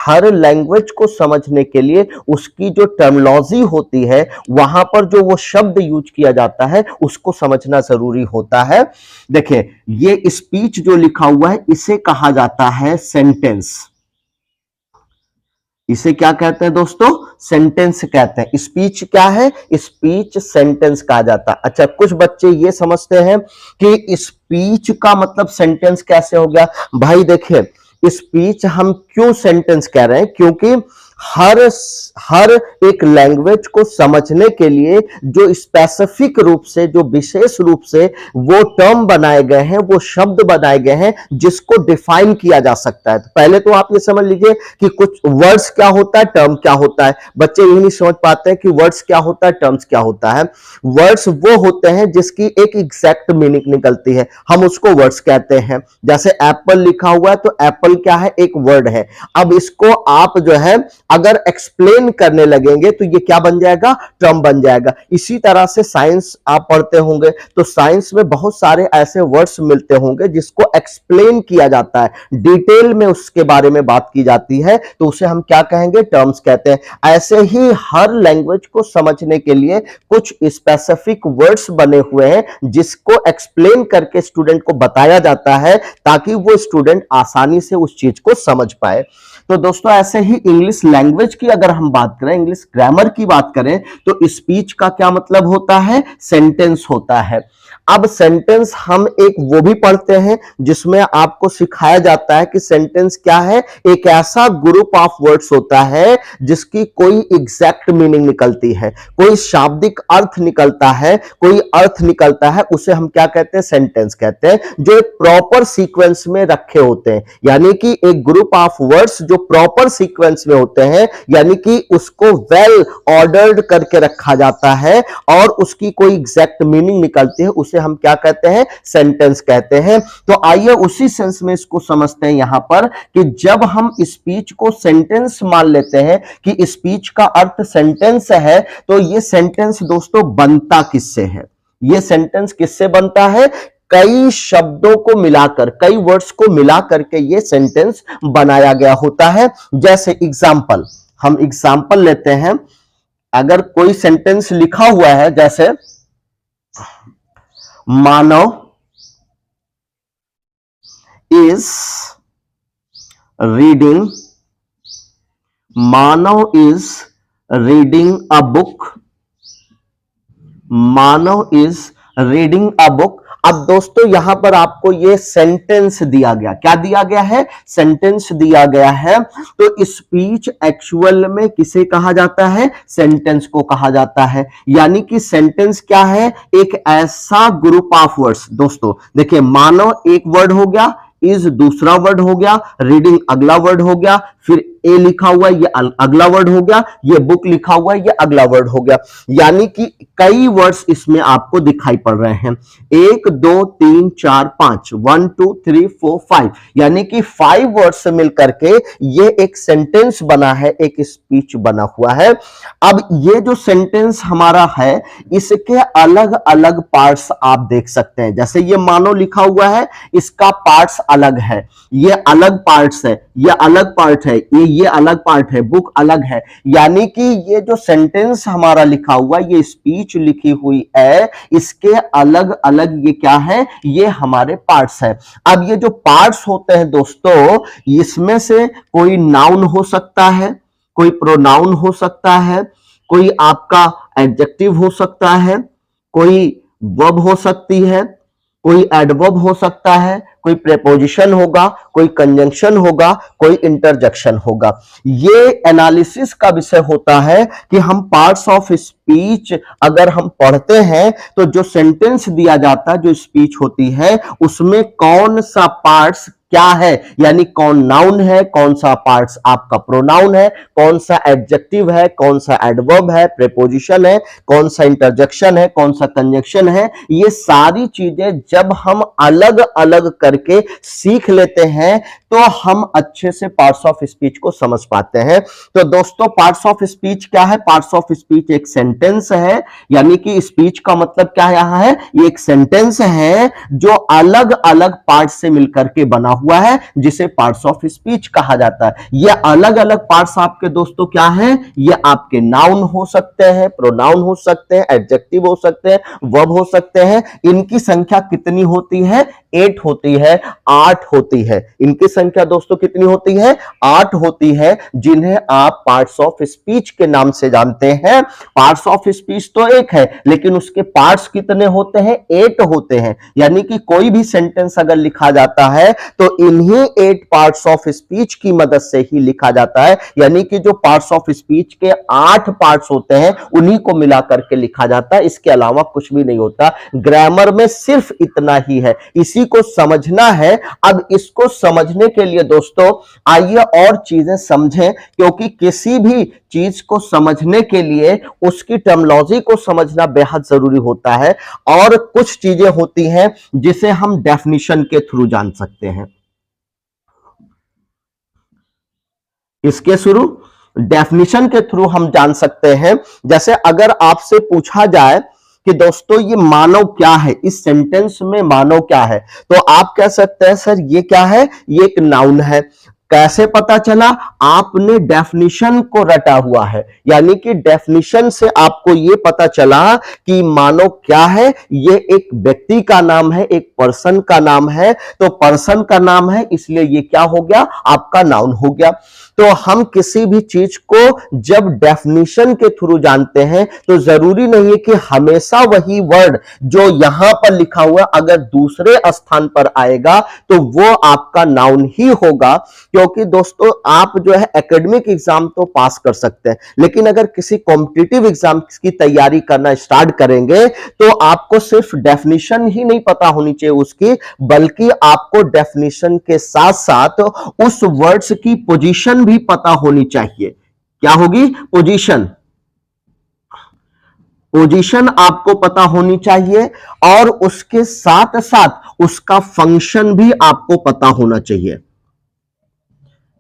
हर language को समझने के लिए उसकी जो टर्मिनोलॉजी होती है, वहां पर जो वो शब्द यूज किया जाता है उसको समझना जरूरी होता है। देखिए, ये स्पीच जो लिखा हुआ है इसे कहा जाता है सेंटेंस। इसे क्या कहते हैं दोस्तों? सेंटेंस कहते हैं। स्पीच क्या है? स्पीच सेंटेंस कहा जाता है। अच्छा, कुछ बच्चे ये समझते हैं कि स्पीच का मतलब सेंटेंस कैसे हो गया। भाई देखिए, स्पीच हम क्यों सेंटेंस कह रहे हैं, क्योंकि हर एक लैंग्वेज को समझने के लिए जो स्पेसिफिक रूप से, जो विशेष रूप से वो टर्म बनाए गए हैं, वो शब्द बनाए गए हैं जिसको डिफाइन किया जा सकता है। तो पहले तो आप ये समझ लीजिए कि कुछ वर्ड्स क्या होता है, टर्म क्या होता है। बच्चे यही नहीं समझ पाते हैं कि वर्ड्स क्या होता है, टर्म्स क्या होता है। वर्ड्स वो होते हैं जिसकी एक एग्जैक्ट मीनिंग निकलती है, हम उसको वर्ड्स कहते हैं। जैसे एप्पल लिखा हुआ है तो एप्पल क्या है? एक वर्ड है। अब इसको आप जो है अगर एक्सप्लेन करने लगेंगे तो ये क्या बन जाएगा? टर्म बन जाएगा। इसी तरह से साइंस आप पढ़ते होंगे तो साइंस में बहुत सारे ऐसे वर्ड्स मिलते होंगे जिसको एक्सप्लेन किया जाता है, डिटेल में उसके बारे में बात की जाती है, तो उसे हम क्या कहेंगे? टर्म्स कहते हैं। ऐसे ही हर लैंग्वेज को समझने के लिए कुछ स्पेसिफिक वर्ड्स बने हुए हैं जिसको एक्सप्लेन करके स्टूडेंट को बताया जाता है ताकि वो स्टूडेंट आसानी से उस चीज को समझ पाए। तो दोस्तों, ऐसे ही इंग्लिश लैंग्वेज की अगर हम बात करें, इंग्लिश ग्रामर की बात करें, तो स्पीच का क्या मतलब होता है? सेंटेंस होता है। अब सेंटेंस हम एक वो भी पढ़ते हैं जिसमें आपको सिखाया जाता है कि सेंटेंस क्या है? एक ऐसा ग्रुप ऑफ वर्ड्स होता है जिसकी कोई एग्जैक्ट मीनिंग निकलती है, कोई शाब्दिक अर्थ निकलता है, कोई अर्थ निकलता है, उसे हम क्या कहते हैं? सेंटेंस कहते हैं, जो एक प्रॉपर सीक्वेंस में रखे होते हैं। यानी कि एक ग्रुप ऑफ वर्ड्स जो प्रॉपर सीक्वेंस में होते हैं, यानी कि उसको वेल ऑर्डर्ड करके रखा जाता है और उसकी कोई एग्जैक्ट मीनिंग निकलती है, उसे हम क्या कहते हैं? सेंटेंस कहते हैं। तो आइए उसी सेंस में इसको समझते हैं यहां पर कि जब हम स्पीच को सेंटेंस मान लेते हैं कि स्पीच का अर्थ सेंटेंस है, तो ये सेंटेंस दोस्तों बनता किससे है? ये सेंटेंस किससे बनता है? कई शब्दों को मिलाकर, कई वर्ड्स को मिलाकर के ये सेंटेंस बनाया गया होता है। जैसे एग्जाम्पल, हम एग्जाम्पल लेते हैं। अगर कोई सेंटेंस लिखा हुआ है, जैसे Manav is reading, Manav is reading a book, Manav is reading a book. अब दोस्तों यहां पर आपको ये सेंटेंस दिया गया, क्या दिया गया है? सेंटेंस दिया गया है। तो स्पीच एक्चुअल में किसे कहा जाता है? सेंटेंस को कहा जाता है। यानी कि सेंटेंस क्या है? एक ऐसा ग्रुप ऑफ वर्ड्स। दोस्तों देखिए, मानव एक वर्ड हो गया, इज दूसरा वर्ड हो गया, रीडिंग अगला वर्ड हो गया, फिर ए लिखा हुआ है ये अगला वर्ड हो गया, ये बुक लिखा हुआ है ये अगला वर्ड हो गया। यानी कि कई वर्ड्स इसमें आपको दिखाई पड़ रहे हैं। 1 2 3 4 5, 1 2 3 4 5, यानी कि 5 वर्ड्स से मिलकर के ये एक सेंटेंस बना है, एक स्पीच बना हुआ है। अब ये जो सेंटेंस हमारा है, इसके अलग अलग पार्ट्स आप देख सकते हैं। जैसे ये मानो लिखा हुआ है, इसका पार्ट्स अलग है, ये अलग पार्ट्स है, ये अलग पार्ट है, ये अलग पार्ट है, बुक अलग है। यानी कि ये जो सेंटेंस हमारा लिखा हुआ, ये स्पीच लिखी हुई है, इसके अलग अलग ये क्या है? ये हमारे पार्ट्स है। अब ये जो पार्ट्स होते हैं दोस्तों, इसमें से कोई नाउन हो सकता है, कोई प्रोनाउन हो सकता है, कोई आपका एडजेक्टिव हो सकता है, कोई वर्ब हो सकती है, कोई एडवर्ब हो सकता है, कोई प्रेपोजिशन होगा, कोई कंजंक्शन होगा, कोई इंटरजेक्शन होगा। ये एनालिसिस का विषय होता है कि हम पार्ट्स ऑफ स्पीच अगर हम पढ़ते हैं तो जो सेंटेंस दिया जाता है, जो स्पीच होती है, उसमें कौन सा पार्ट्स क्या है, यानी कौन नाउन है, कौन सा पार्ट्स आपका प्रोनाउन है, कौन सा एडजेक्टिव है, कौन सा एडवर्ब है, प्रेपोजिशन है, कौन सा इंटरजेक्शन है, कौन सा कंजंक्शन है। ये सारी चीजें जब हम अलग अलग करके सीख लेते हैं तो हम अच्छे से पार्ट्स ऑफ स्पीच को समझ पाते हैं। तो दोस्तों, पार्ट्स ऑफ स्पीच क्या है? पार्ट्स ऑफ स्पीच एक सेंटेंस है, यानी कि स्पीच का मतलब क्या यहां है? ये एक सेंटेंस है जो अलग अलग पार्ट से मिलकर के बना हुआ है जिसे पार्ट्स ऑफ स्पीच कहा जाता है। ये अलग अलग पार्ट्स आपके दोस्तों क्या हैं? ये आपके नाउन हो सकते हैं, प्रोनाउन हो सकते हैं, एडजेक्टिव हो सकते हैं, वर्ब हो सकते हैं। इनकी संख्या कितनी होती है? 8 होती है, 8 होती है। इनकी संख्या दोस्तों कितनी होती है? 8 होती है, जिन्हें आप पार्ट्स ऑफ स्पीच के नाम से जानते हैं। पार्ट्स ऑफ स्पीच तो एक है, लेकिन उसके पार्ट्स कितने होते हैं? 8 होते हैं। यानी कि कोई भी सेंटेंस अगर लिखा जाता है तो इन्हीं 8 पार्ट्स ऑफ स्पीच की मदद से ही लिखा जाता है। यानी कि जो पार्ट्स ऑफ स्पीच के 8 पार्ट्स होते हैं उन्हीं को मिलाकर के लिखा जाता है, इसके अलावा कुछ भी नहीं होता। ग्रामर में सिर्फ इतना ही है, इसी को समझना है। अब इसको समझने के लिए दोस्तों आइए और चीजें समझें, क्योंकि किसी भी चीज को समझने के लिए उसकी टर्मिनोलॉजी को समझना बेहद जरूरी होता है। और कुछ चीजें होती हैं जिसे हम डेफिनेशन के थ्रू जान सकते हैं। इसके शुरू डेफिनेशन के थ्रू हम जान सकते हैं। जैसे अगर आपसे पूछा जाए कि दोस्तों ये मानव क्या है, इस सेंटेंस में मानव क्या है, तो आप कह सकते हैं सर ये क्या है? ये एक नाउन है। कैसे पता चला? आपने डेफिनेशन को रटा हुआ है, यानी कि डेफिनेशन से आपको यह पता चला कि मानव क्या है। ये एक व्यक्ति का नाम है, एक पर्सन का नाम है। तो पर्सन का नाम है, इसलिए ये क्या हो गया? आपका नाउन हो गया। तो हम किसी भी चीज को जब डेफिनेशन के थ्रू जानते हैं तो जरूरी नहीं है कि हमेशा वही वर्ड जो यहां पर लिखा हुआ अगर दूसरे स्थान पर आएगा तो वो आपका नाउन ही होगा। क्योंकि दोस्तों आप जो है एकेडमिक एग्जाम तो पास कर सकते हैं, लेकिन अगर किसी कॉम्पिटिटिव एग्जाम की तैयारी करना स्टार्ट करेंगे तो आपको सिर्फ डेफिनेशन ही नहीं पता होनी चाहिए उसकी, बल्कि आपको डेफिनेशन के साथ साथ उस वर्ड्स की पोजीशन भी पता होनी चाहिए। क्या होगी? पोजीशन। पोजीशन आपको पता होनी चाहिए और उसके साथ साथ उसका फंक्शन भी आपको पता होना चाहिए।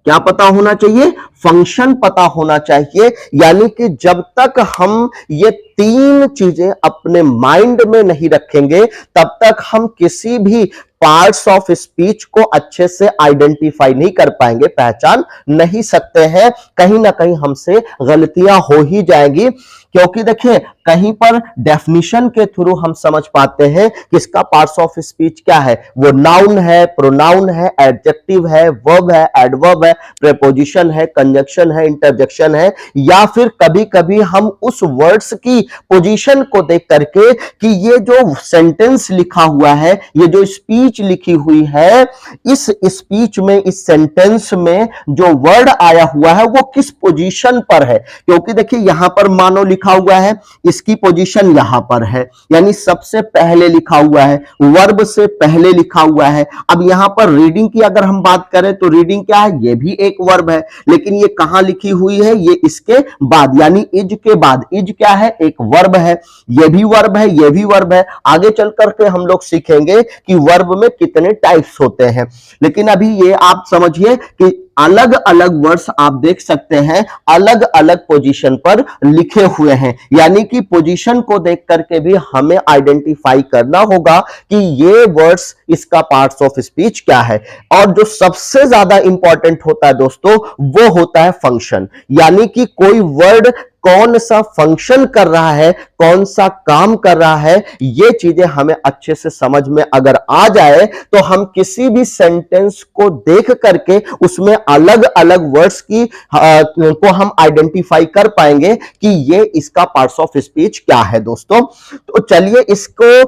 क्या पता होना चाहिए? फंक्शन पता होना चाहिए। यानी कि जब तक हम ये 3 चीजें अपने माइंड में नहीं रखेंगे तब तक हम किसी भी पार्ट्स ऑफ स्पीच को अच्छे से आइडेंटिफाई नहीं कर पाएंगे, पहचान नहीं सकते हैं। कहीं ना कहीं हमसे गलतियां हो ही जाएंगी, क्योंकि देखिए कहीं पर डेफिनेशन के थ्रू हम समझ पाते हैं कि इसका पार्ट्स ऑफ स्पीच क्या है। वो नाउन है, प्रोनाउन है, एडजेक्टिव है, वर्ब है, एडवर्ब है, प्रीपोजिशन है, कंजंक्शन है, इंटरजेक्शन है, या फिर कभी कभी हम उस वर्ड्स की पोजीशन को देख करके कि ये जो सेंटेंस लिखा हुआ है, ये जो स्पीच लिखी हुई है, इस स्पीच में, इस सेंटेंस में जो वर्ड आया हुआ है वो किस पोजीशन पर है। क्योंकि देखिए यहां पर मानो लिखा हुआ है, इसकी पोजीशन यहां पर है, यानी सबसे पहले लिखा हुआ है, वर्ब से पहले लिखा हुआ है। अब यहां पर रीडिंग की अगर हम बात करें तो रीडिंग क्या है? ये भी एक वर्ब है, लेकिन ये कहां लिखी हुई है? ये इसके बाद, यानी इज के बाद। इज क्या है? एक वर्ब है। ये भी वर्ब है, ये भी वर्ब है। आगे चल करके हम लोग सीखेंगे कि वर्ब में कितने टाइप्स होते हैं, लेकिन अभी ये आप समझिए कि अलग अलग वर्ड्स आप देख सकते हैं अलग अलग पोजीशन पर लिखे हुए हैं। यानी कि पोजीशन को देख करके भी हमें आइडेंटिफाई करना होगा कि ये वर्ड्स, इसका पार्ट्स ऑफ स्पीच क्या है। और जो सबसे ज्यादा इंपॉर्टेंट होता है दोस्तों वो होता है फंक्शन। यानी कि कोई वर्ड कौन सा फंक्शन कर रहा है, कौन सा काम कर रहा है, ये चीजें हमें अच्छे से समझ में अगर आ जाए तो हम किसी भी सेंटेंस को देख करके उसमें अलग अलग वर्ड्स की को हम आइडेंटिफाई कर पाएंगे कि ये इसका पार्ट्स ऑफ स्पीच क्या है दोस्तों। तो चलिए इसको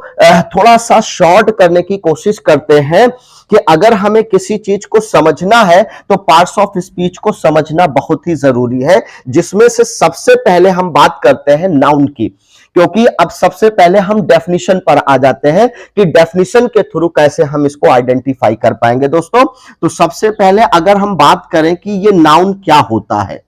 थोड़ा सा शॉर्ट करने की कोशिश करते हैं कि अगर हमें किसी चीज को समझना है तो पार्ट्स ऑफ स्पीच को समझना बहुत ही जरूरी है, जिसमें से सबसे पहले हम बात करते हैं नाउन की। क्योंकि अब सबसे पहले हम डेफिनेशन पर आ जाते हैं कि डेफिनेशन के थ्रू कैसे हम इसको आइडेंटिफाई कर पाएंगे दोस्तों। तो सबसे पहले अगर हम बात करें कि ये नाउन क्या होता है,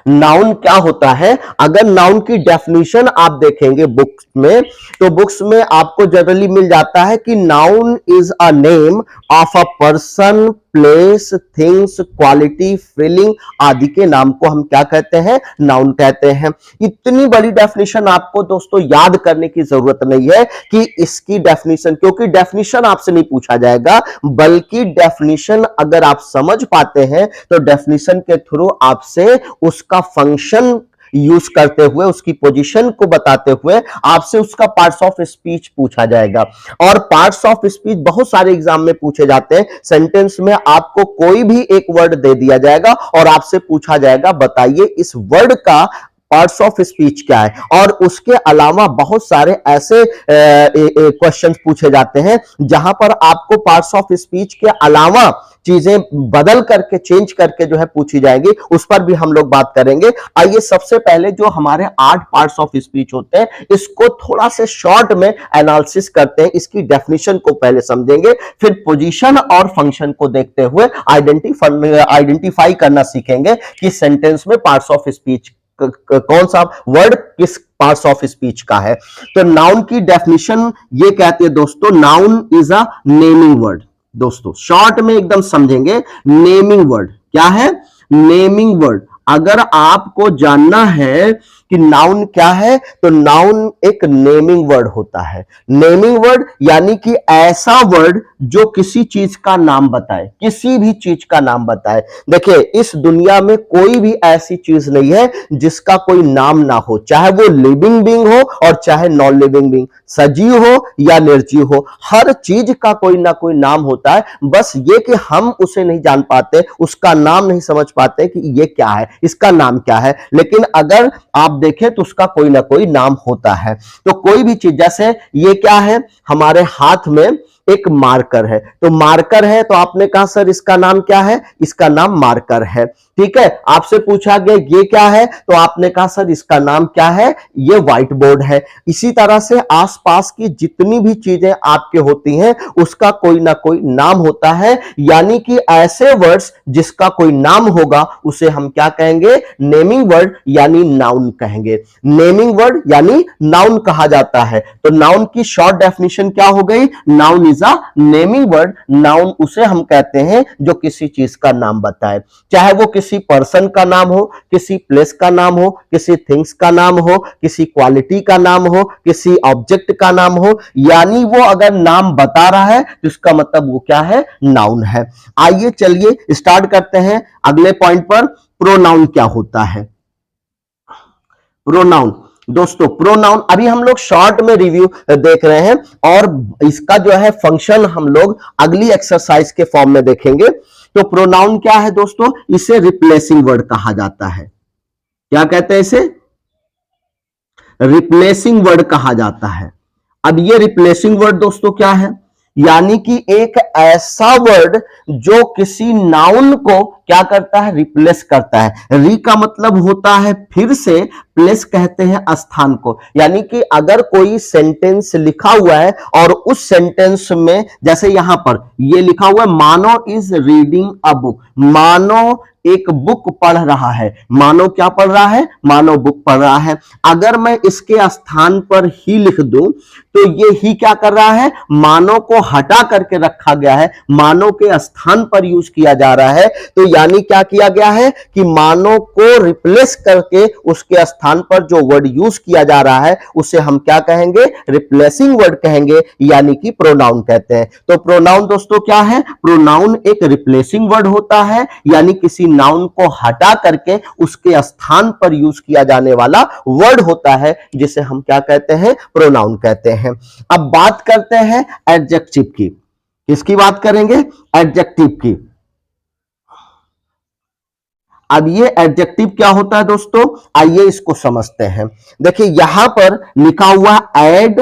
नाउन क्या होता है, अगर नाउन की डेफिनेशन आप देखेंगे बुक्स में तो बुक्स में आपको जनरली मिल जाता है कि noun is a name of a person, place, things, quality, feeling आदि के नाम को हम क्या कहते हैं? नाउन कहते हैं। इतनी बड़ी डेफिनेशन आपको दोस्तों याद करने की जरूरत नहीं है कि इसकी डेफिनेशन, क्योंकि डेफिनेशन आपसे नहीं पूछा जाएगा, बल्कि डेफिनेशन अगर आप समझ पाते हैं तो डेफिनेशन के थ्रू आपसे उसका फंक्शन यूज करते हुए, उसकी पोजीशन को बताते हुए आपसे उसका पार्ट्स ऑफ स्पीच पूछा जाएगा। और पार्ट्स ऑफ स्पीच बहुत सारे एग्जाम में पूछे जाते हैं। सेंटेंस में आपको कोई भी एक वर्ड दे दिया जाएगा और आपसे पूछा जाएगा बताइए इस वर्ड का पार्ट्स ऑफ स्पीच क्या है। और उसके अलावा बहुत सारे ऐसे क्वेश्चंस पूछे जाते हैं जहां पर आपको पार्ट्स ऑफ स्पीच के अलावा चीजें बदल करके, चेंज करके जो है पूछी जाएंगी, उस पर भी हम लोग बात करेंगे। आइए सबसे पहले जो हमारे 8 पार्ट्स ऑफ स्पीच होते हैं इसको थोड़ा से शॉर्ट में एनालिसिस करते हैं। इसकी डेफिनेशन को पहले समझेंगे, फिर पोजीशन और फंक्शन को देखते हुए आइडेंटिफाई करना सीखेंगे कि सेंटेंस में पार्ट्स ऑफ स्पीच कौन सा वर्ड किस पार्ट्स ऑफ स्पीच का है। तो नाउन की डेफिनेशन ये कहती है दोस्तों, noun is a naming word. दोस्तों शॉर्ट में एकदम समझेंगे, नेमिंग वर्ड क्या है? Naming word. अगर आपको जानना है कि नाउन क्या है तो नाउन एक नेमिंग वर्ड होता है। नेमिंग वर्ड यानी कि ऐसा वर्ड जो किसी चीज का नाम बताए, किसी भी चीज का नाम बताए। देखिए इस दुनिया में कोई भी ऐसी चीज नहीं है जिसका कोई नाम ना हो, चाहे वो लिविंग बीइंग हो और चाहे नॉन लिविंग बीइंग, सजीव हो या निर्जीव हो, हर चीज का कोई ना कोई नाम होता है। बस ये कि हम उसे नहीं जान पाते, उसका नाम नहीं समझ पाते कि ये क्या है, इसका नाम क्या है। लेकिन अगर आप देखें तो उसका कोई ना कोई नाम होता है। तो कोई भी चीज, जैसे ये क्या है, हमारे हाथ में एक मार्कर है, तो मार्कर है तो आपने कहा सर इसका नाम क्या है? इसका नाम मार्कर है। ठीक है, आपसे पूछा गया ये क्या है, तो आपने कहा सर इसका नाम क्या है? ये व्हाइट बोर्ड है। इसी तरह से आसपास की जितनी भी चीजें आपके होती हैं उसका कोई ना कोई नाम होता है। यानी कि ऐसे वर्ड्स जिसका कोई नाम होगा उसे हम क्या कहेंगे? नेमिंग वर्ड यानी नाउन कहेंगे। नेमिंग वर्ड यानी नाउन कहा जाता है। तो नाउन की शॉर्ट डेफिनेशन क्या हो गई? Noun is a naming word. Noun उसे हम कहते हैं जो किसी चीज का नाम बताए, चाहे वो किसी पर्सन का नाम हो, किसी प्लेस का नाम हो, किसी थिंग्स का नाम हो, किसी क्वालिटी का नाम हो, किसी ऑब्जेक्ट का नाम हो। यानी वो अगर नाम बता रहा है तो इसका मतलब वो क्या है? नाउन है। आइए चलिए स्टार्ट करते हैं अगले पॉइंट पर। प्रोनाउन क्या होता है? प्रोनाउन दोस्तों, प्रोनाउन अभी हम लोग शॉर्ट में रिव्यू देख रहे हैं और इसका जो है फंक्शन हम लोग अगली एक्सरसाइज के फॉर्म में देखेंगे। तो प्रोनाउन क्या है दोस्तों? इसे रिप्लेसिंग वर्ड कहा जाता है। क्या कहते हैं इसे? रिप्लेसिंग वर्ड कहा जाता है। अब ये रिप्लेसिंग वर्ड दोस्तों क्या है? यानी कि एक ऐसा वर्ड जो किसी नाउन को क्या करता है? रिप्लेस करता है। री का मतलब होता है फिर से, प्लेस कहते हैं स्थान को। यानी कि अगर कोई सेंटेंस लिखा हुआ है और उस सेंटेंस में जैसे यहां पर ये लिखा हुआ है, मानो इज रीडिंग अ बुक, मानो एक बुक पढ़ रहा है। मानो क्या पढ़ रहा है? मानो बुक पढ़ रहा है। अगर मैं इसके स्थान पर ही लिख दूं तो ये ही क्या कर रहा है? मानो को हटा करके रखा गया है, मानो के स्थान पर यूज किया जा रहा है। तो यानी क्या किया गया है कि मानो को रिप्लेस करके उसके स्थान पर जो वर्ड यूज किया जा रहा है उसे हम क्या कहेंगे? रिप्लेसिंग वर्ड कहेंगे, यानी कि प्रोनाउन कहते हैं। तो प्रोनाउन दोस्तों क्या है? प्रोनाउन एक रिप्लेसिंग वर्ड होता है, यानी किसी नाउन को हटा करके उसके स्थान पर यूज किया जाने वाला वर्ड होता है, जिसे हम क्या कहते हैं? प्रोनाउन कहते हैं। अब बात करते हैं एडजेक्टिव की। किसकी बात करेंगे? एडजेक्टिव की। अब ये एडजेक्टिव क्या होता है दोस्तों? आइए इसको समझते हैं। देखिए यहां पर लिखा हुआ ऐड,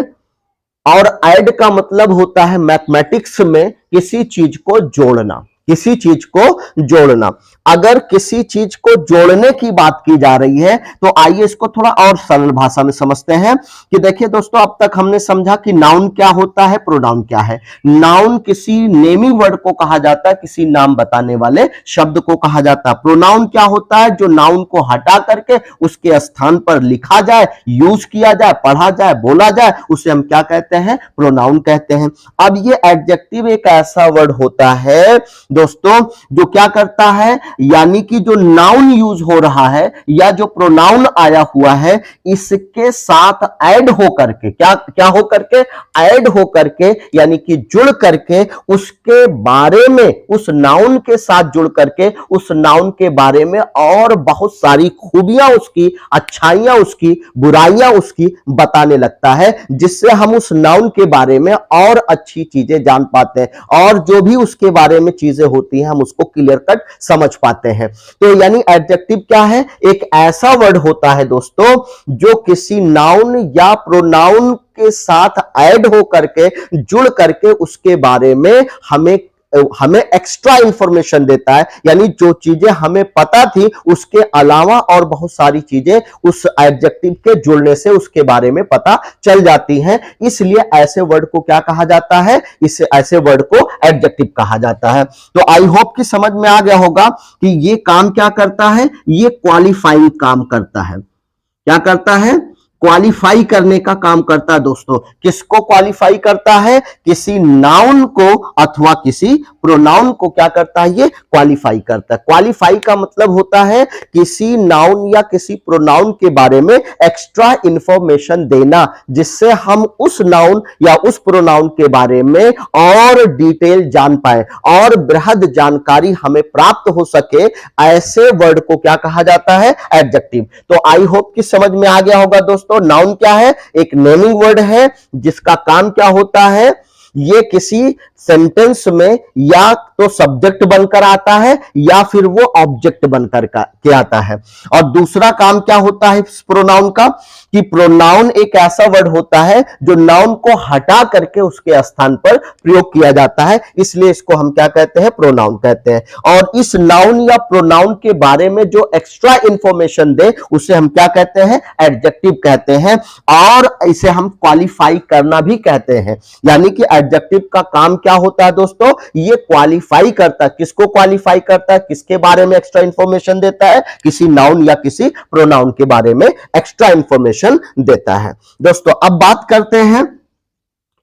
और ऐड का मतलब होता है मैथमेटिक्स में किसी चीज को जोड़ना, किसी चीज को जोड़ना। अगर किसी चीज को जोड़ने की बात की जा रही है तो आइए इसको थोड़ा और सरल भाषा में समझते हैं कि देखिए दोस्तों, अब तक हमने समझा कि नाउन क्या होता है, प्रोनाउन क्या है। नाउन किसी नेमिंग वर्ड को कहा जाता है, किसी नाम बताने वाले शब्द को कहा जाता है। प्रोनाउन क्या होता है? जो नाउन को हटा करके उसके स्थान पर लिखा जाए, यूज किया जाए, पढ़ा जाए, बोला जाए, उसे हम क्या कहते हैं? प्रोनाउन कहते हैं। अब ये एडजेक्टिव एक ऐसा वर्ड होता है दोस्तों जो क्या करता है, यानी कि जो नाउन यूज हो रहा है या जो प्रोनाउन आया हुआ है, इसके साथ ऐड होकर के क्या होकर के, ऐड होकर के, यानी कि जुड़ करके उसके बारे में, उस नाउन के साथ जुड़ करके उस नाउन के बारे में और बहुत सारी खूबियां उसकी, अच्छाइयां उसकी, बुराइयां उसकी बताने लगता है, जिससे हम उस नाउन के बारे में और अच्छी चीजें जान पाते हैं और जो भी उसके बारे में चीजें होती हैं हम उसको क्लियर कट समझ पाते हैं। तो यानी एडजेक्टिव क्या है, एक ऐसा वर्ड होता है दोस्तों जो किसी नाउन या प्रोनाउन के साथ ऐड हो करके, जुड़ करके उसके बारे में हमें एक्स्ट्रा इंफॉर्मेशन देता है, यानी जो चीजें हमें पता थी उसके अलावा और बहुत सारी चीजें उस एडजेक्टिव के जुड़ने से उसके बारे में पता चल जाती हैं। इसलिए ऐसे वर्ड को क्या कहा जाता है, इसे ऐसे वर्ड को एडजेक्टिव कहा जाता है। तो आई होप कि समझ में आ गया होगा कि ये काम क्या करता है, ये क्वालिफाइंग काम करता है। क्या करता है, क्वालिफाई करने का काम करता है दोस्तों। किसको क्वालिफाई करता है, किसी नाउन को अथवा किसी प्रोनाउन को क्या करता है, ये क्वालिफाई करता है। क्वालिफाई का मतलब होता है किसी नाउन या किसी प्रोनाउन के बारे में एक्स्ट्रा इंफॉर्मेशन देना, जिससे हम उस नाउन या उस प्रोनाउन के बारे में और डिटेल जान पाए और बृहद जानकारी हमें प्राप्त हो सके। ऐसे वर्ड को क्या कहा जाता है, एडजेक्टिव। तो आई होप कि समझ में आ गया होगा दोस्तों। नाउन क्या है, एक नेमिंग वर्ड है जिसका काम क्या होता है, ये किसी सेंटेंस में या तो सब्जेक्ट बनकर आता है या फिर वो ऑब्जेक्ट बनकर के आता है। और दूसरा काम क्या होता है प्रोनाउन का, कि प्रोनाउन एक ऐसा वर्ड होता है जो नाउन को हटा करके उसके स्थान पर प्रयोग किया जाता है, इसलिए इसको हम क्या कहते हैं, प्रोनाउन कहते हैं। और इस नाउन या प्रोनाउन के बारे में जो एक्स्ट्रा इंफॉर्मेशन दे उसे हम क्या कहते हैं, एडजेक्टिव कहते हैं। और इसे हम क्वालिफाई करना भी कहते हैं, यानी कि एडजेक्टिव का काम क्या होता है दोस्तों, ये क्वालिफाई करता है। किसको क्वालिफाई करता है, किसके बारे में एक्स्ट्रा इंफॉर्मेशन देता है, किसी नाउन या किसी प्रोनाउन के बारे में एक्स्ट्रा इंफॉर्मेशन देता है। दोस्तों अब बात करते हैं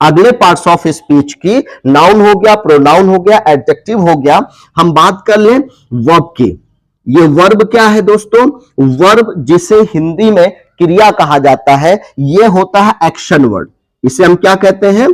अगले पार्ट्स ऑफ स्पीच की। नाउन हो गया, प्रोनाउन हो गया, एडजेक्टिव हो गया। हम बात कर लें वर्ब की। ये वर्ब क्या है दोस्तों, वर्ब जिसे हिंदी में क्रिया कहा जाता है, ये होता है एक्शन वर्ड। इसे हम क्या कहते हैं,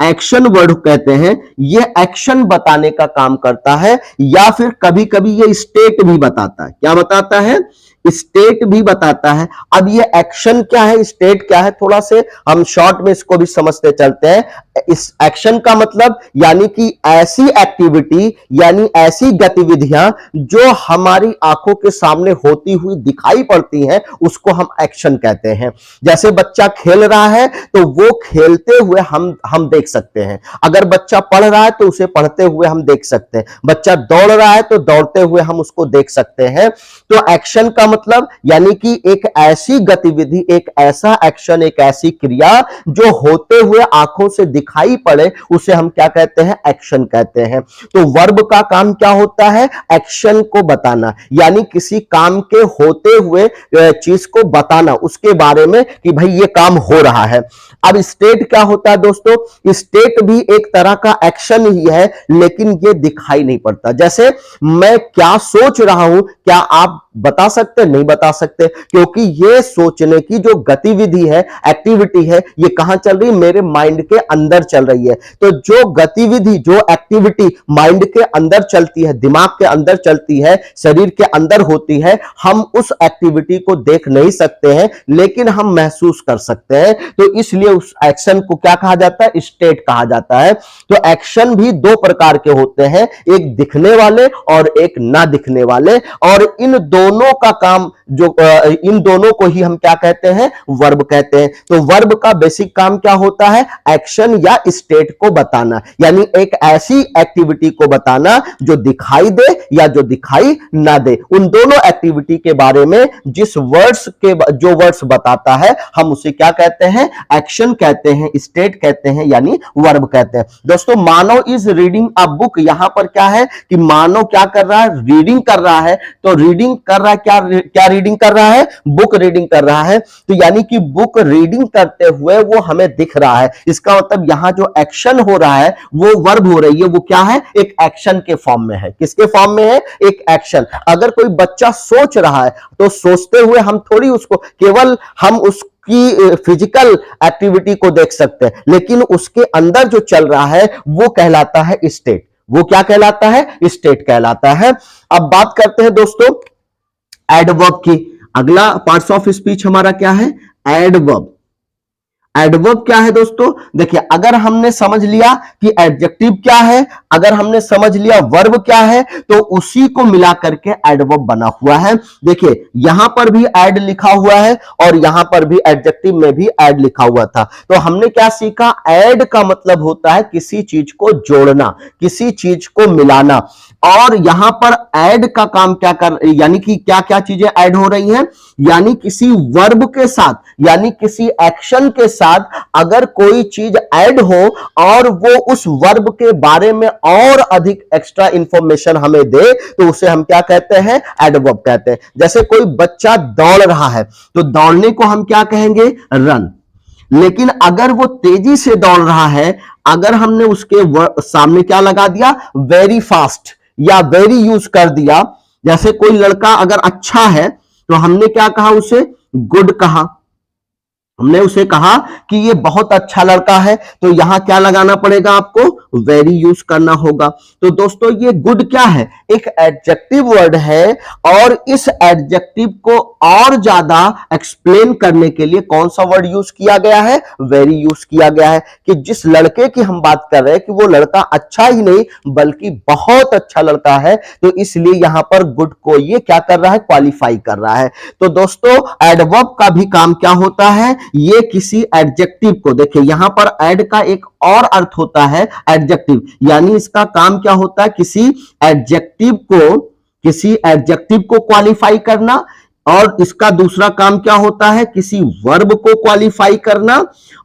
एक्शन वर्ड कहते हैं। ये एक्शन बताने का काम करता है या फिर कभी कभी ये स्टेट भी बताता है। क्या बताता है, स्टेट भी बताता है। अब ये एक्शन क्या है, स्टेट क्या है, थोड़ा से हम शॉर्ट में इसको भी समझते चलते हैं। इस एक्शन का मतलब यानी कि ऐसी एक्टिविटी यानी ऐसी गतिविधियां जो हमारी आंखों के सामने होती हुई दिखाई पड़ती हैं, उसको हम एक्शन कहते हैं। जैसे बच्चा खेल रहा है तो वो खेलते हुए हम देख सकते हैं। अगर बच्चा पढ़ रहा है तो उसे पढ़ते हुए हम देख सकते हैं। बच्चा दौड़ रहा है तो दौड़ते हुए हम उसको देख सकते हैं। तो एक्शन का मतलब यानी कि एक ऐसी गतिविधि, एक ऐसा एक्शन, एक ऐसी क्रिया जो होते हुए आंखों से दिखाई पड़े, उसे हम क्या कहते हैं, एक्शन कहते हैं। तो वर्ब का काम क्या होता है, एक्शन को बताना, यानी किसी काम के होते हुए चीज को बताना, उसके बारे में कि भाई ये काम हो रहा है। अब स्टेट क्या होता है दोस्तों, स्टेट भी एक तरह का एक्शन ही है, लेकिन ये दिखाई नहीं पड़ता। जैसे मैं क्या सोच रहा हूं, क्या आप बता सकते, नहीं बता सकते, क्योंकि ये सोचने की जो गतिविधि है, एक्टिविटी है, ये कहां चल रही है, मेरे माइंड के अंदर चल रही है। तो जो गतिविधि, जो एक्टिविटी माइंड के अंदर चलती है, दिमाग के अंदर चलती है, शरीर के अंदर होती है, हम उस एक्टिविटी को देख नहीं सकते हैं, लेकिन हम महसूस कर सकते हैं। तो इसलिए उस एक्शन को क्या कहा जाता है, स्टेट कहा जाता है। तो एक्शन भी दो प्रकार के होते हैं, एक दिखने वाले और एक ना दिखने वाले, और इन दोनों का काम इन दोनों को ही हम क्या कहते हैं, वर्ब कहते हैं। तो वर्ब का बेसिक काम क्या होता है, एक्शन या स्टेट को बताना, यानी एक ऐसी एक्टिविटी को बताना जो दिखाई दे या जो दिखाई ना दे। उन दोनों एक्टिविटी के बारे में जो वर्ड्स बताता है, हम उसे क्या कहते हैं, एक्शन कहते हैं, स्टेट कहते हैं, यानी वर्ब कहते हैं। दोस्तों मानव इज रीडिंग अ बुक, यहां पर क्या है कि मानव क्या कर रहा है, रीडिंग कर रहा है। तो रीडिंग कर रहा है, क्या क्या रीडिंग कर रहा है, बुक रीडिंग कर रहा है। तो यानी कि बुक रीडिंग करते हुए वो हमें दिख रहा है, इसका मतलब यहां जो एक्शन हो रहा है वो वर्ब हो रही है, वो क्या है, एक एक्शन के फॉर्म में है। किसके फॉर्म में है, एक एक्शन। अगर कोई बच्चा सोच रहा है तो सोचते हुए हम थोड़ी उसको, केवल हम उसकी फिजिकल एक्टिविटी को देख सकते हैं, लेकिन उसके अंदर जो चल रहा है वो कहलाता है स्टेट। वो क्या कहलाता है, स्टेट कहलाता है। अब बात करते हैं दोस्तों एडवर्ब की। अगला पार्ट्स ऑफ स्पीच हमारा क्या है, एडवर्ब। एडवर्ब क्या है दोस्तों, देखिए अगर हमने समझ लिया कि एडजेक्टिव क्या है, अगर हमने समझ लिया वर्ब क्या है, तो उसी को मिला करके एडवर्ब बना हुआ है। देखिए यहां पर भी एड लिखा हुआ है और यहां पर भी एडजेक्टिव में भी एड लिखा हुआ था। तो हमने क्या सीखा, एड का मतलब होता है किसी चीज को जोड़ना, किसी चीज को मिलाना। और यहां पर ऐड का काम क्या कर, यानी कि क्या क्या चीजें ऐड हो रही हैं, यानी किसी वर्ब के साथ, यानी किसी एक्शन के साथ अगर कोई चीज ऐड हो और वो उस वर्ब के बारे में और अधिक एक्स्ट्रा इंफॉर्मेशन हमें दे, तो उसे हम क्या कहते हैं, एडवर्ब कहते हैं। जैसे कोई बच्चा दौड़ रहा है तो दौड़ने को हम क्या कहेंगे, रन। लेकिन अगर वो तेजी से दौड़ रहा है, अगर हमने उसके सामने क्या लगा दिया, वेरी फास्ट या वेरी यूज कर दिया। जैसे कोई लड़का अगर अच्छा है तो हमने क्या कहा, उसे गुड कहा, हमने उसे कहा कि ये बहुत अच्छा लड़का है, तो यहां क्या लगाना पड़ेगा, आपको वेरी यूज करना होगा। तो दोस्तों ये गुड क्या है, एक एडजेक्टिव वर्ड है, और इस एडजेक्टिव को और ज्यादा एक्सप्लेन करने के लिए कौन सा वर्ड यूज किया गया है, वेरी यूज किया गया है। कि जिस लड़के की हम बात कर रहे हैं कि वो लड़का अच्छा ही नहीं बल्कि बहुत अच्छा लड़का है, तो इसलिए यहां पर गुड को ये क्या कर रहा है, क्वालिफाई कर रहा है। तो दोस्तों एडवर्ब का भी काम क्या होता है, ये किसी एडजेक्टिव को, देखिए यहां पर एड का एक और अर्थ होता है एडजेक्टिव, यानी इसका काम क्या होता है, किसी एडजेक्टिव को क्वालिफाई करना। और इसका दूसरा काम क्या होता है, किसी वर्ब को क्वालिफाई करना।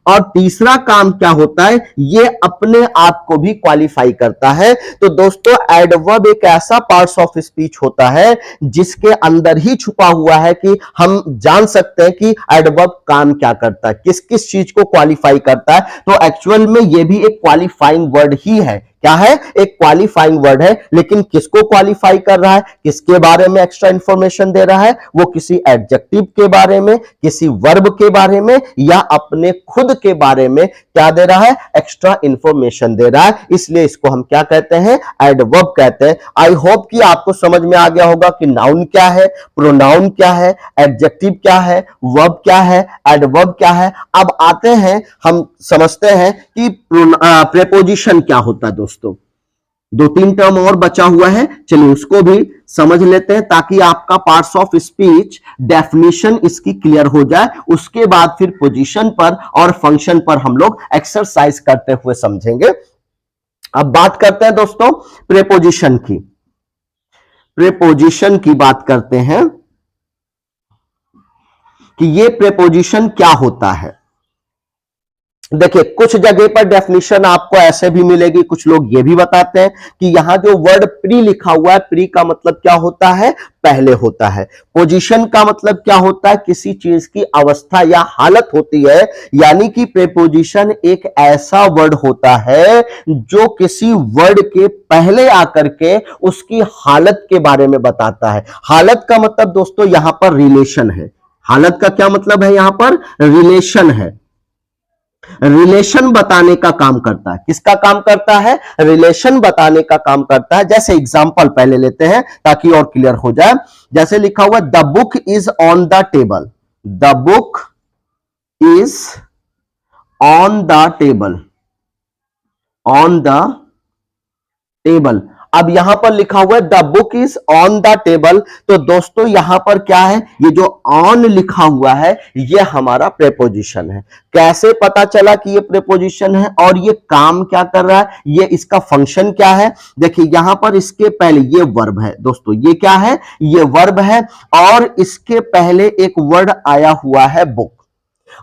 और तीसरा काम क्या होता है, ये अपने आप को भी क्वालिफाई करता है। तो दोस्तों एडवर्ब एक ऐसा पार्ट्स ऑफ स्पीच होता है जिसके अंदर ही छुपा हुआ है कि हम जान सकते हैं कि एडवर्ब काम क्या करता है, किस किस चीज को क्वालिफाई करता है। तो एक्चुअल में ये भी एक क्वालिफाइंग वर्ड ही है। क्या है, एक क्वालिफाइंग वर्ड है, लेकिन किसको क्वालिफाई कर रहा है, किसके बारे में एक्स्ट्रा इंफॉर्मेशन दे रहा है, वो किसी एडजेक्टिव के बारे में, किसी वर्ब के बारे में, या अपने खुद के बारे में क्या दे रहा है, एक्स्ट्रा इंफॉर्मेशन दे रहा है। इसलिए इसको हम क्या कहते हैं, एडवर्ब कहते हैं। आई होप कि आपको समझ में आ गया होगा कि नाउन क्या है, प्रोनाउन क्या है, एडजेक्टिव क्या है, वर्ब क्या है, एडवर्ब क्या है। अब आते हैं, हम समझते हैं कि प्रेपोजिशन क्या होता है। दोस्तों दो तीन टर्म और बचा हुआ है, चलिए उसको भी समझ लेते हैं ताकि आपका पार्ट्स ऑफ स्पीच डेफिनेशन इसकी क्लियर हो जाए। उसके बाद फिर पोजीशन पर और फंक्शन पर हम लोग एक्सरसाइज करते हुए समझेंगे। अब बात करते हैं दोस्तों प्रेपोजिशन की। प्रेपोजिशन की बात करते हैं कि ये प्रेपोजिशन क्या होता है। देखिए कुछ जगह पर डेफिनेशन आपको ऐसे भी मिलेगी, कुछ लोग ये भी बताते हैं कि यहां जो वर्ड प्री लिखा हुआ है, प्री का मतलब क्या होता है, पहले होता है। पोजीशन का मतलब क्या होता है, किसी चीज की अवस्था या हालत होती है। यानी कि प्रेपोजिशन एक ऐसा वर्ड होता है जो किसी वर्ड के पहले आकर के उसकी हालत के बारे में बताता है। हालत का मतलब दोस्तों यहां पर रिलेशन है। हालत का क्या मतलब है, यहां पर रिलेशन है, रिलेशन बताने का काम करता है। किसका काम करता है, रिलेशन बताने का काम करता है। जैसे एग्जांपल पहले लेते हैं ताकि और क्लियर हो जाए। जैसे लिखा हुआ the book is on the table, the book is on the table, on the table. अब यहां पर लिखा हुआ है the book is on the table, तो दोस्तों यहां पर क्या है, ये जो ऑन लिखा हुआ है ये हमारा प्रेपोजिशन है। कैसे पता चला कि ये प्रेपोजिशन है और ये काम क्या कर रहा है, ये इसका फंक्शन क्या है। देखिए यहां पर इसके पहले ये वर्ब है दोस्तों, ये क्या है, ये वर्ब है, और इसके पहले एक वर्ड आया हुआ है बुक,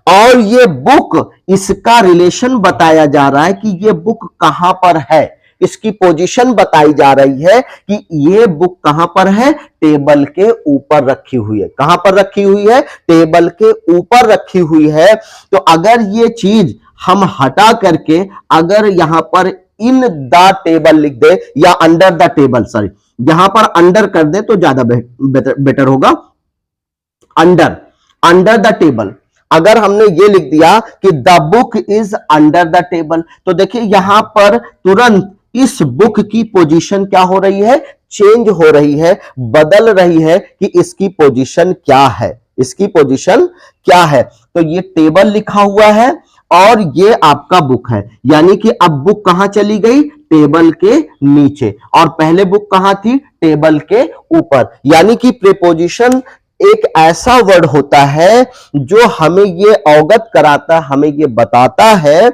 और ये बुक, इसका रिलेशन बताया जा रहा है कि ये बुक कहां पर है। इसकी पोजीशन बताई जा रही है कि ये बुक कहां पर है, टेबल के ऊपर रखी हुई है। कहां पर रखी हुई है, टेबल के ऊपर रखी हुई है। तो अगर ये चीज हम हटा करके अगर यहां पर इन द टेबल लिख दे या अंडर द टेबल, सॉरी यहां पर अंडर कर दे तो ज्यादा बेटर होगा। अंडर, अंडर द टेबल, अगर हमने ये लिख दिया कि the book is under the table, तो देखिए यहां पर तुरंत इस बुक की पोजीशन क्या हो रही है, चेंज हो रही है, बदल रही है कि इसकी पोजीशन क्या है, इसकी पोजीशन क्या है। तो ये टेबल लिखा हुआ है और ये आपका बुक है, यानी कि अब बुक कहां चली गई, टेबल के नीचे, और पहले बुक कहां थी, टेबल के ऊपर। यानी कि प्रीपोजिशन एक ऐसा वर्ड होता है जो हमें ये अवगत कराता, हमें ये बताता है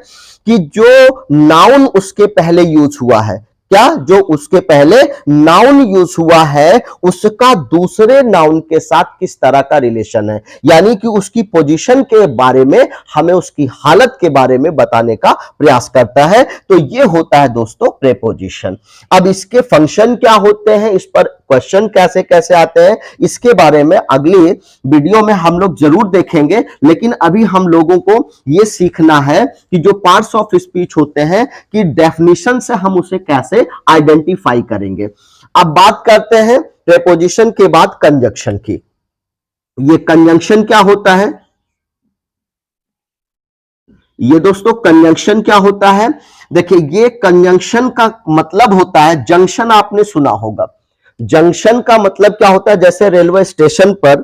कि जो नाउन उसके पहले यूज हुआ है, क्या, जो उसके पहले नाउन यूज हुआ है उसका दूसरे नाउन के साथ किस तरह का रिलेशन है, यानी कि उसकी पोजीशन के बारे में हमें उसकी हालत के बारे में बताने का प्रयास करता है। तो ये होता है दोस्तों प्रीपोजिशन। अब इसके फंक्शन क्या होते हैं, इस पर क्वेश्चन कैसे कैसे आते हैं, इसके बारे में अगली वीडियो में हम लोग जरूर देखेंगे। लेकिन अभी हम लोगों को यह सीखना है कि जो पार्ट्स ऑफ स्पीच होते हैं कि डेफिनेशन से हम उसे कैसे आइडेंटिफाई करेंगे। अब बात करते हैं प्रीपोजिशन के बाद कंजंक्शन की। ये कंजंक्शन क्या होता है, ये दोस्तों कंजंक्शन क्या होता है, देखिए ये कंजंक्शन का मतलब होता है, जंक्शन आपने सुना होगा। जंक्शन का मतलब क्या होता है, जैसे रेलवे स्टेशन पर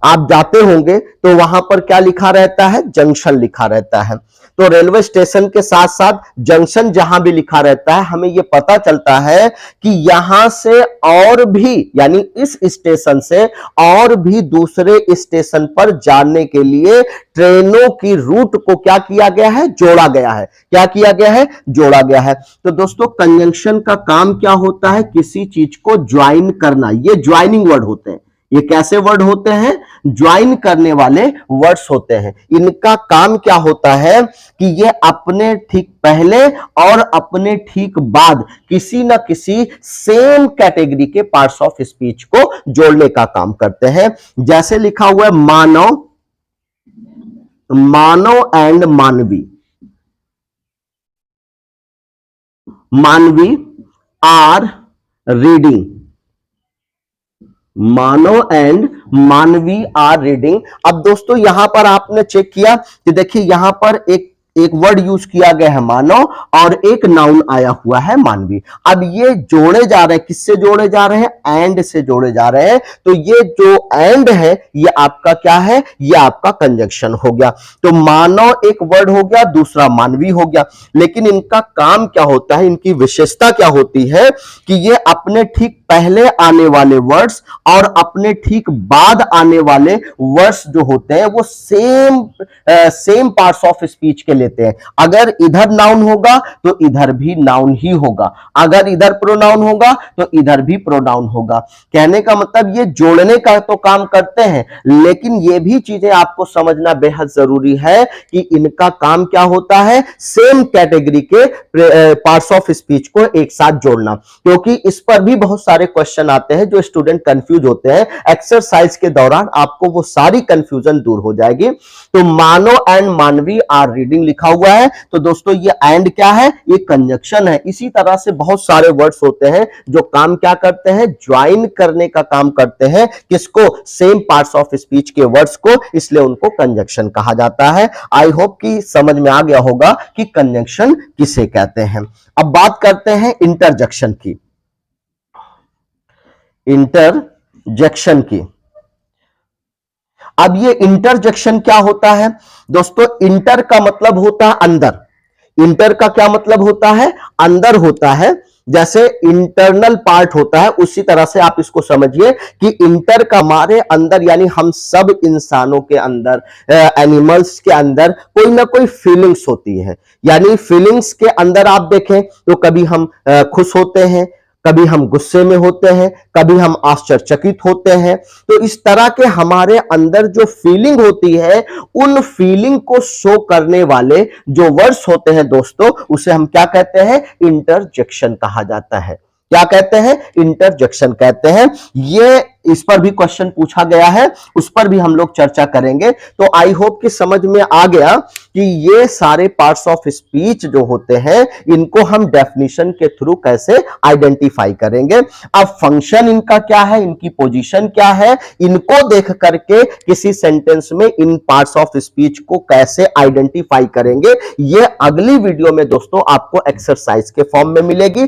आप जाते होंगे तो वहां पर क्या लिखा रहता है, जंक्शन लिखा रहता है। तो रेलवे स्टेशन के साथ साथ जंक्शन जहां भी लिखा रहता है, हमें यह पता चलता है कि यहां से और भी, यानी इस स्टेशन से और भी दूसरे स्टेशन पर जाने के लिए ट्रेनों की रूट को क्या किया गया है, जोड़ा गया है। क्या किया गया है, जोड़ा गया है। तो दोस्तों कंजंक्शन का काम क्या होता है, किसी चीज को ज्वाइन करना। ये ज्वाइनिंग वर्ड होते हैं। ये कैसे वर्ड होते हैं, ज्वाइन करने वाले वर्ड्स होते हैं। इनका काम क्या होता है कि ये अपने ठीक पहले और अपने ठीक बाद किसी ना किसी सेम कैटेगरी के पार्ट्स ऑफ स्पीच को जोड़ने का काम करते हैं। जैसे लिखा हुआ है मानव, मानव एंड मानवी, मानवी आर रीडिंग, मानव एंड मानवी आर रीडिंग। अब दोस्तों यहां पर आपने चेक किया कि देखिए यहां पर एक वर्ड यूज किया गया है मानव और एक नाउन आया हुआ है मानवी। अब ये जोड़े जा रहे हैं, किससे जोड़े जा रहे हैं, एंड से जोड़े जा रहे हैं। तो ये जो एंड है ये आपका क्या है, ये आपका कंजंक्शन हो गया। तो मानव एक वर्ड हो गया, दूसरा मानवी हो गया। लेकिन इनका काम क्या होता है, इनकी विशेषता क्या होती है कि ये अपने ठीक पहले आने वाले वर्ड्स और अपने ठीक बाद आने वाले वर्ड्स जो होते हैं वो सेम पार्ट्स ऑफ स्पीच के लेते हैं। अगर इधर नाउन होगा तो इधर भी नाउन ही होगा, अगर इधर प्रोनाउन होगा तो इधर भी प्रोनाउन होगा। कहने का मतलब ये जोड़ने का तो काम करते हैं, लेकिन ये भी चीजें आपको समझना बेहद जरूरी है कि इनका काम क्या होता है, सेम कैटेगरी के पार्ट्स ऑफ स्पीच को एक साथ जोड़ना। क्योंकि इस पर भी बहुत सारे क्वेश्चन आते हैं जो स्टूडेंट कंफ्यूज होते हैं। एक्सरसाइज के दौरान आपको वो सारी कंफ्यूजन दूर हो जाएगी। तो मानव एंड मानवी आर रीडिंग लिखा हुआ है। तो दोस्तों ये एंड क्या है, ये कंजंक्शन है। इसी तरह से बहुत सारे वर्ड्स होते हैं जो काम क्या करते हैं, ज्वाइन करने का काम करते हैं। किसको, सेम पार्ट्स ऑफ स्पीच के वर्ड्स को, इसलिए उनको कंजंक्शन कहा जाता है। आई होप कि समझ में आ गया होगा कि कंजंक्शन किसे कहते हैं। अब बात करते हैं इंटरजेक्शन की, इंटरजेक्शन की। अब ये इंटरजेक्शन क्या होता है दोस्तों, इंटर का मतलब होता है अंदर। इंटर का क्या मतलब होता है, अंदर होता है। जैसे इंटरनल पार्ट होता है उसी तरह से आप इसको समझिए कि इंटर का हमारे अंदर, यानी हम सब इंसानों के अंदर, एनिमल्स के अंदर कोई ना कोई फीलिंग्स होती है। यानी फीलिंग्स के अंदर आप देखें तो कभी हम खुश होते हैं, कभी हम गुस्से में होते हैं, कभी हम आश्चर्यचकित होते हैं। तो इस तरह के हमारे अंदर जो फीलिंग होती है, उन फीलिंग को शो करने वाले जो वर्ड्स होते हैं दोस्तों, उसे हम क्या कहते हैं? इंटरजेक्शन कहा जाता है। क्या कहते हैं? इंटरजेक्शन कहते हैं। ये इस पर भी क्वेश्चन पूछा गया है, उस पर भी हम लोग चर्चा करेंगे। तो आई होप कि समझ में आ गया कि ये सारे पार्ट्स ऑफ स्पीच जो होते हैं, इनको हम डेफिनेशन के थ्रू कैसे आइडेंटिफाई करेंगे। अब फंक्शन इनका क्या है, इनकी पोजीशन क्या है, इनको देख करके किसी सेंटेंस में इन पार्ट्स ऑफ स्पीच को कैसे आइडेंटिफाई करेंगे, ये अगली वीडियो में दोस्तों आपको एक्सरसाइज के फॉर्म में मिलेगी।